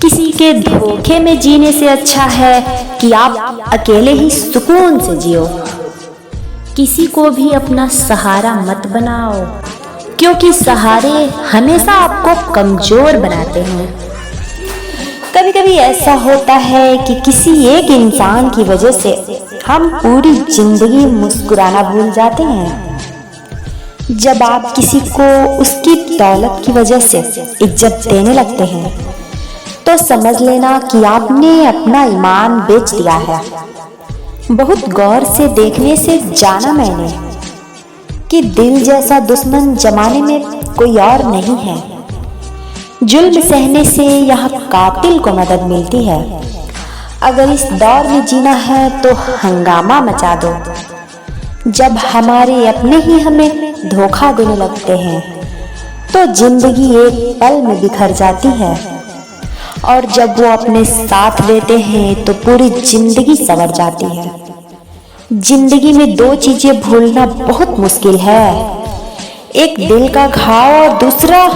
किसी के धोखे में जीने से अच्छा है कि आप अकेले ही सुकून से जियो। किसी को भी अपना सहारा मत बनाओ, क्योंकि सहारे हमेशा आपको कमजोर बनाते हैं। कभी कभी ऐसा होता है कि किसी एक इंसान की वजह से हम पूरी जिंदगी मुस्कुराना भूल जाते हैं। जब आप किसी को उसकी दौलत की वजह से इज्जत देने लगते हैं तो समझ लेना कि आपने अपना ईमान बेच दिया है। बहुत गौर से देखने से जाना मैंने कि दिल जैसा दुश्मन जमाने में कोई और नहीं है। जुल्म सहने से यहाँ कातिल को मदद मिलती है। अगर इस दौर में जीना है तो हंगामा मचा दो। जब हमारे अपने ही हमें धोखा देने लगते हैं तो जिंदगी एक पल में बिखर जाती है, और जब वो अपने साथ देते हैं तो पूरी जिंदगी संवर जाती है। जिंदगी में दो चीजें भूलना बहुत मुश्किल है, एक दिल का घाव और दूसरा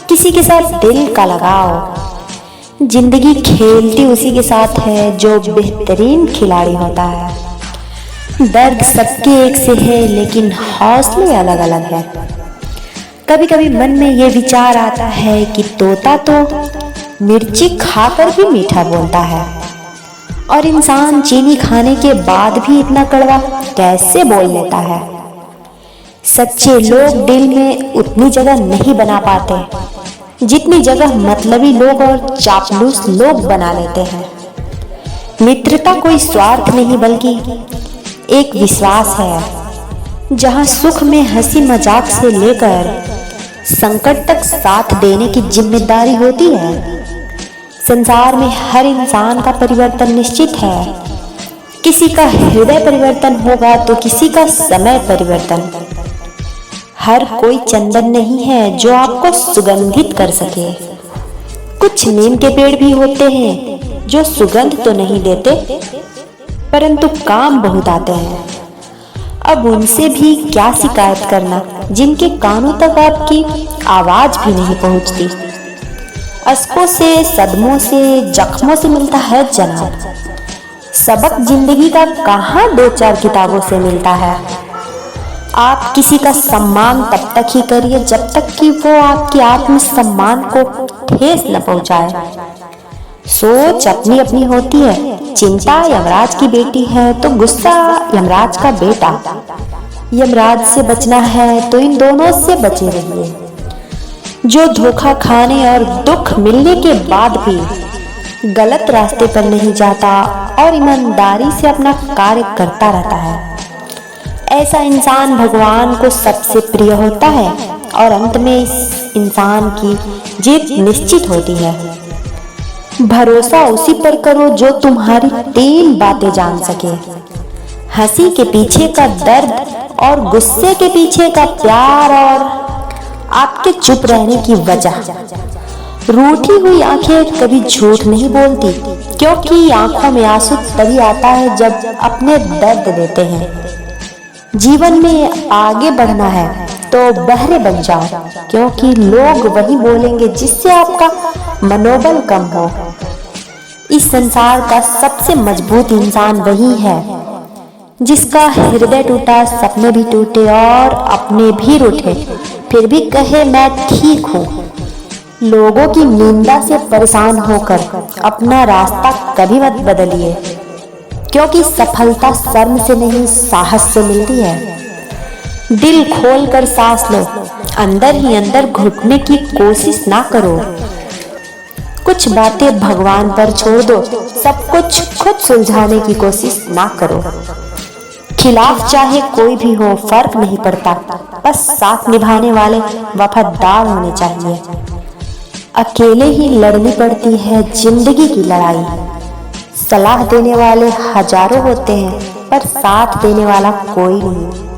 किसी के साथ दिल का लगाव। जिंदगी खेलती उसी के साथ है जो बेहतरीन खिलाड़ी होता है। दर्द सबके एक से है, लेकिन हौसले अलग अलग है। कभी कभी मन में ये विचार आता है कि तोता तो मिर्ची खाकर भी मीठा बोलता है, और इंसान चीनी खाने के बाद भी इतना कड़वा कैसे बोल लेता है। सच्चे लोग दिल में उतनी जगह नहीं बना पाते जितनी जगह मतलबी लोग और चापलूस लोग बना लेते हैं। मित्रता कोई स्वार्थ नहीं बल्कि एक विश्वास है, जहां सुख में हंसी मजाक से लेकर संकट तक साथ देने की जिम्मेदारी होती है। संसार में हर इंसान का परिवर्तन निश्चित है। किसी का हृदय परिवर्तन होगा तो किसी का समय परिवर्तन। हर कोई चंदन नहीं है जो आपको सुगंधित कर सके। कुछ नीम के पेड़ भी होते हैं जो सुगंध तो नहीं देते परंतु काम बहुत आते हैं। अब उनसे भी क्या शिकायत करना जिनके कानों तक आपकी आवाज भी नहीं पहुंचती। अश्कों से, सदमों से, जख्मों से मिलता है जन्म। सबक जिंदगी का कहाँ दो चार किताबों से मिलता है। आप किसी का सम्मान तब तक ही करिए जब तक कि वो आपके आत्मसम्मान को ठेस न पहुंचाए। सोच अपनी अपनी होती है। चिंता यमराज की बेटी है तो गुस्सा यमराज का बेटा। यमराज से बचना है तो इन दोनों से बचे रहिए। जो धोखा खाने और दुख मिलने के बाद भी गलत रास्ते पर नहीं जाता और ईमानदारी से अपना कार्य करता रहता है, ऐसा इंसान भगवान को सबसे प्रिय होता है और अंत में इस इंसान की जीत निश्चित होती है। भरोसा उसी पर करो जो तुम्हारी 3 बातें जान सके। हंसी के पीछे का दर्द और गुस्से के पीछे का प्यार और आपके चुप रहने की वजह। रूठी हुई आंखें कभी झूठ नहीं बोलती, क्योंकि आंखों में आंसू तभी आता है जब अपने दर्द देते हैं। जीवन में आगे बढ़ना है तो बहरे बन जाओ, क्योंकि लोग वही बोलेंगे जिससे आपका मनोबल कम हो। इस संसार का सबसे मजबूत इंसान वही है जिसका हृदय टूटा, सपने भी टूटे और अपने भी रूठे, फिर भी कहे मैं ठीक हूँ। लोगों की निंदा से परेशान होकर अपना रास्ता कभी मत बदलिए, क्योंकि सफलता शर्म से नहीं साहस से मिलती है। दिल खोल कर सांस लो, अंदर ही अंदर घुटने की कोशिश ना करो। कुछ बातें भगवान पर छोड़ दो, सब कुछ खुद सुलझाने की कोशिश ना करो। खिलाफ चाहे कोई भी हो फर्क नहीं पड़ता, बस साथ निभाने वाले वफादार होने चाहिए। अकेले ही लड़नी पड़ती है जिंदगी की लड़ाई। सलाह देने वाले हजारों होते हैं पर साथ देने वाला कोई नहीं।